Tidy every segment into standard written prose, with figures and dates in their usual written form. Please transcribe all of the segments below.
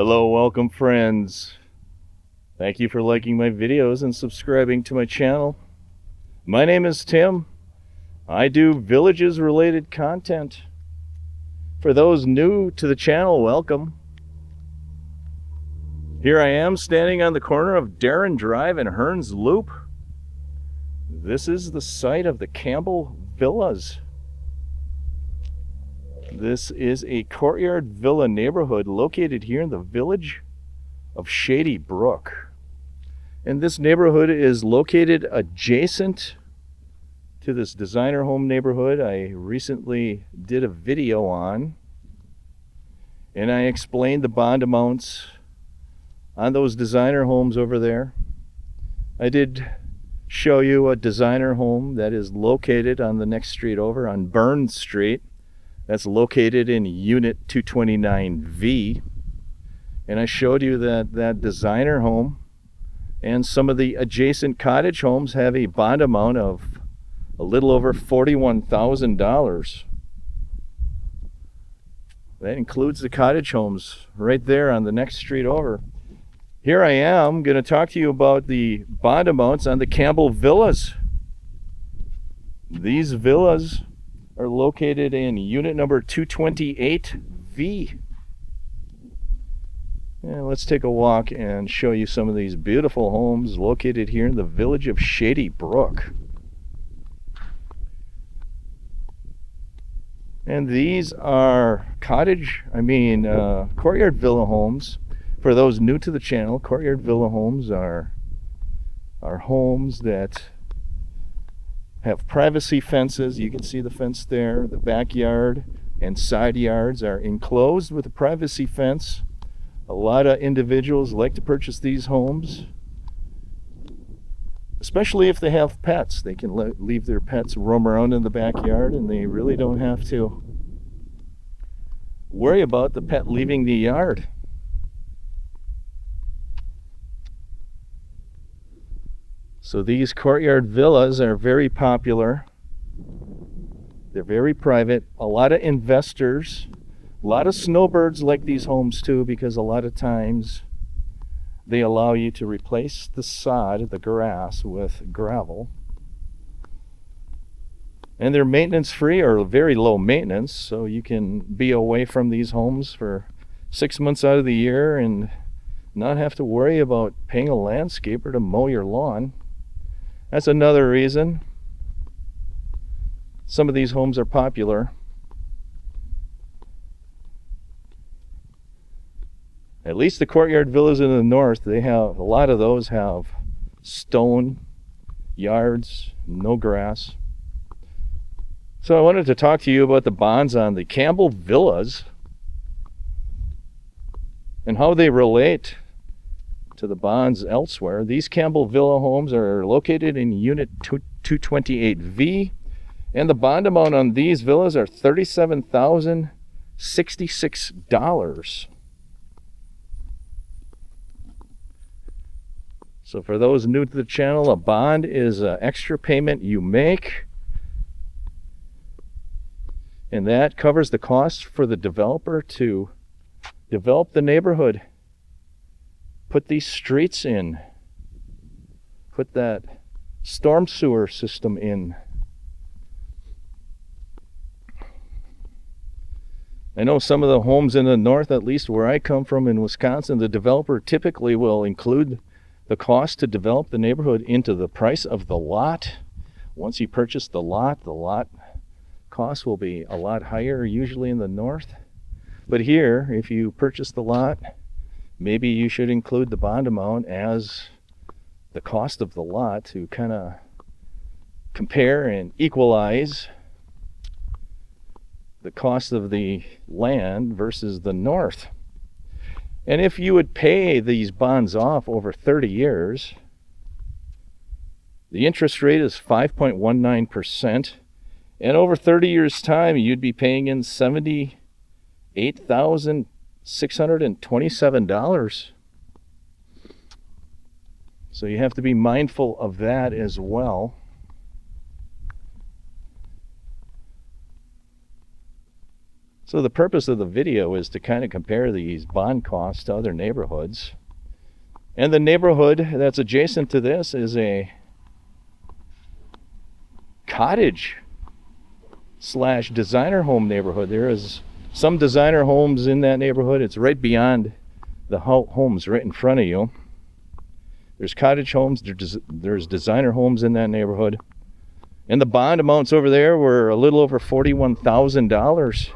Hello, welcome friends. Thank you for liking my videos and subscribing to my channel. My name is Tim. I do villages related content. For those new to the channel, welcome. Here I am standing on the corner of Darren Drive and Hearns Loop. This is the site of the Campbell Villas. This is a courtyard villa neighborhood located here in the village of Shady Brook. And this neighborhood is located adjacent to this designer home neighborhood I recently did a video on. And I explained the bond amounts on those designer homes over there. I did show you a designer home that is located on the next street over on Burns Street. That's located in Unit 229V. And I showed you that designer home and some of the adjacent cottage homes have a bond amount of a little over $41,000. That includes the cottage homes right there on the next street over. Here I am going to talk to you about the bond amounts on the Campbell Villas. These villas are located in unit number 228V. And let's take a walk and show you some of these beautiful homes located here in the village of Shady Brook. And these are courtyard villa homes. For those new to the channel, courtyard villa homes are homes that have privacy fences. You can see the fence there. The backyard and side yards are enclosed with a privacy fence. A lot of individuals like to purchase these homes, especially if they have pets. They can leave their pets roam around in the backyard and they really don't have to worry about the pet leaving the yard. So these courtyard villas are very popular. They're very private. A lot of investors, a lot of snowbirds like these homes too, because a lot of times they allow you to replace the sod, the grass, with gravel. And they're maintenance free or very low maintenance, so you can be away from these homes for 6 months out of the year and not have to worry about paying a landscaper to mow your lawn. That's another reason some of these homes are popular. At least the courtyard villas in the north, a lot of those have stone yards, no grass. So I wanted to talk to you about the bonds on the Campbell Villas and how they relate to the bonds elsewhere. These Campbell Villa homes are located in Unit 228V, and the bond amount on these villas are $37,066. So for those new to the channel, a bond is an extra payment you make, and that covers the cost for the developer to develop the neighborhood. Put these streets in, put that storm sewer system in. I know some of the homes in the north, at least where I come from in Wisconsin, the developer typically will include the cost to develop the neighborhood into the price of the lot. Once you purchase the lot cost will be a lot higher, usually in the north. But here, if you purchase the lot, maybe you should include the bond amount as the cost of the lot to kind of compare and equalize the cost of the land versus the north. And if you would pay these bonds off over 30 years, the interest rate is 5.19%. And over 30 years' time, you'd be paying in $78,627. So you have to be mindful of that as well. So the purpose of the video is to kind of compare these bond costs to other neighborhoods. And the neighborhood that's adjacent to this is a cottage / designer home neighborhood. There is some designer homes in that neighborhood. It's right beyond the homes right in front of you. There's cottage homes, there's designer homes in that neighborhood. And the bond amounts over there were a little over $41,000.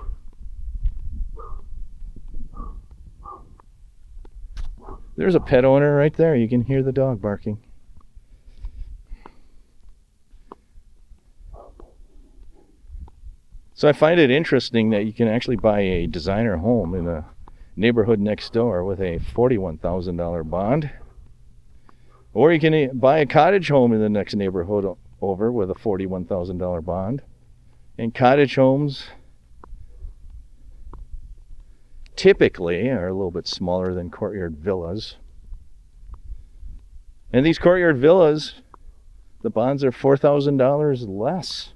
There's a pet owner right there. You can hear the dog barking. So I find it interesting that you can actually buy a designer home in a neighborhood next door with a $41,000 bond. Or you can buy a cottage home in the next neighborhood over with a $41,000 bond. And cottage homes typically are a little bit smaller than courtyard villas. And these courtyard villas, the bonds are $4,000 less.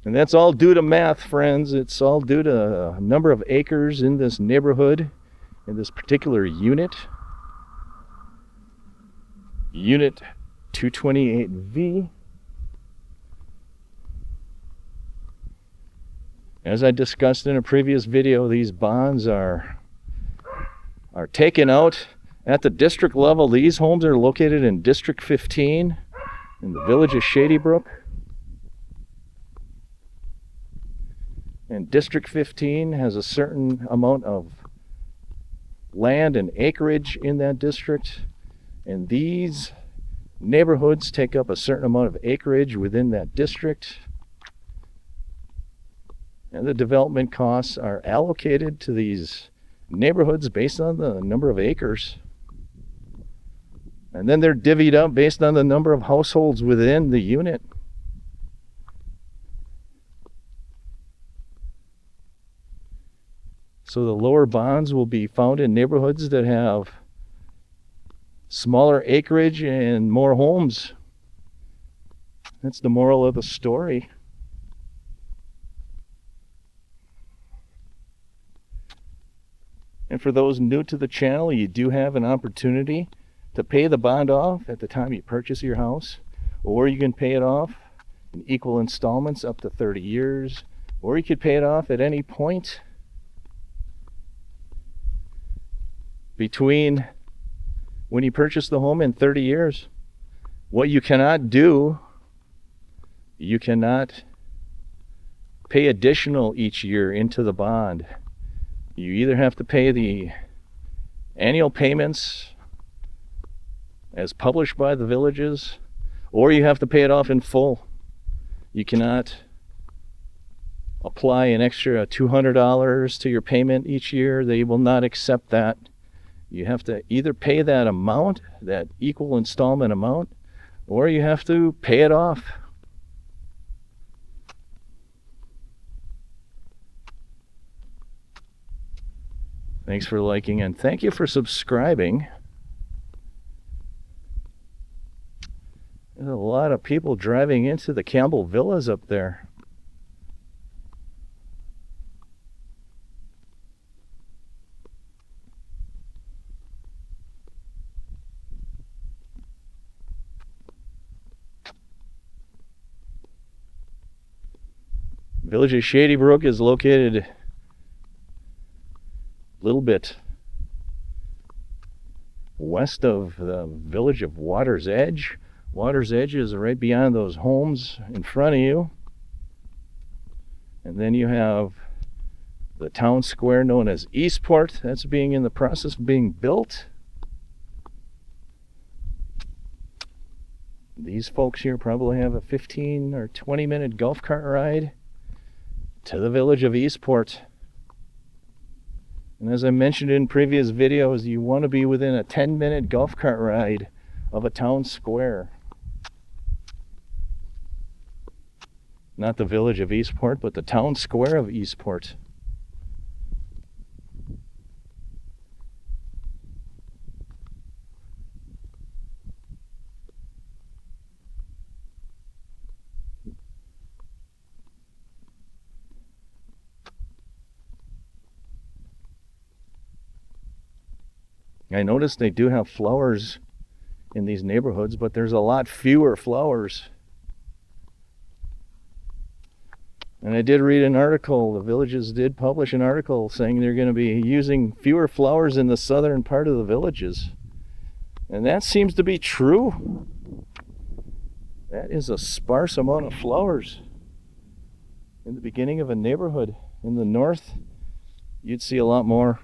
And that's all due to math, friends. It's all due to a number of acres in this neighborhood, in this particular unit. Unit 228V. As I discussed in a previous video, these bonds are taken out at the district level. These homes are located in District 15 in the village of Shady Brook. And District 15 has a certain amount of land and acreage in that district. And these neighborhoods take up a certain amount of acreage within that district. And the development costs are allocated to these neighborhoods based on the number of acres. And then they're divvied up based on the number of households within the unit. So the lower bonds will be found in neighborhoods that have smaller acreage and more homes. That's the moral of the story. And for those new to the channel, you do have an opportunity to pay the bond off at the time you purchase your house, or you can pay it off in equal installments up to 30 years, or you could pay it off at any point between when you purchase the home and 30 years. What you cannot do, you cannot pay additional each year into the bond. You either have to pay the annual payments as published by the villages, or you have to pay it off in full. You cannot apply an extra $200 to your payment each year. They will not accept that. You have to either pay that amount, that equal installment amount, or you have to pay it off. Thanks for liking, and thank you for subscribing. There's a lot of people driving into the Campbell Villas up there. Village of Shady Brook is located a little bit west of the village of Water's Edge. Water's Edge is right beyond those homes in front of you. And then you have the town square known as Eastport. That's being in the process of being built. These folks here probably have a 15 or 20 minute golf cart ride to the village of Eastport. And as I mentioned in previous videos, you want to be within a 10-minute golf cart ride of a town square. Not the village of Eastport, but the town square of Eastport. I noticed they do have flowers in these neighborhoods, but there's a lot fewer flowers. And I did read an article, the villages did publish an article saying they're going to be using fewer flowers in the southern part of the villages. And that seems to be true. That is a sparse amount of flowers in the beginning of a neighborhood. In the north, you'd see a lot more.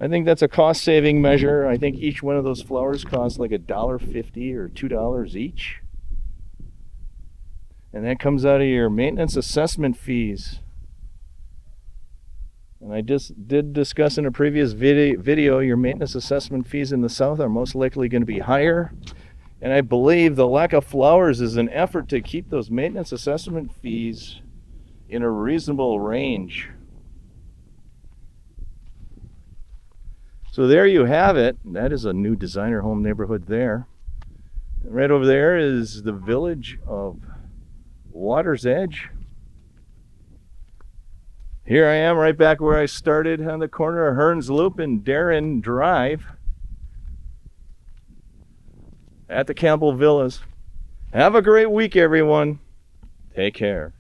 I think that's a cost-saving measure. I think each one of those flowers costs like $1.50 or $2 each. And that comes out of your maintenance assessment fees. And I just did discuss in a previous video, your maintenance assessment fees in the south are most likely going to be higher. And I believe the lack of flowers is an effort to keep those maintenance assessment fees in a reasonable range. So there you have it. That is a new designer home neighborhood there. And right over there is the village of Water's Edge. Here I am right back where I started on the corner of Hearns Loop and Darren Drive at the Campbell Villas. Have a great week, everyone. Take care.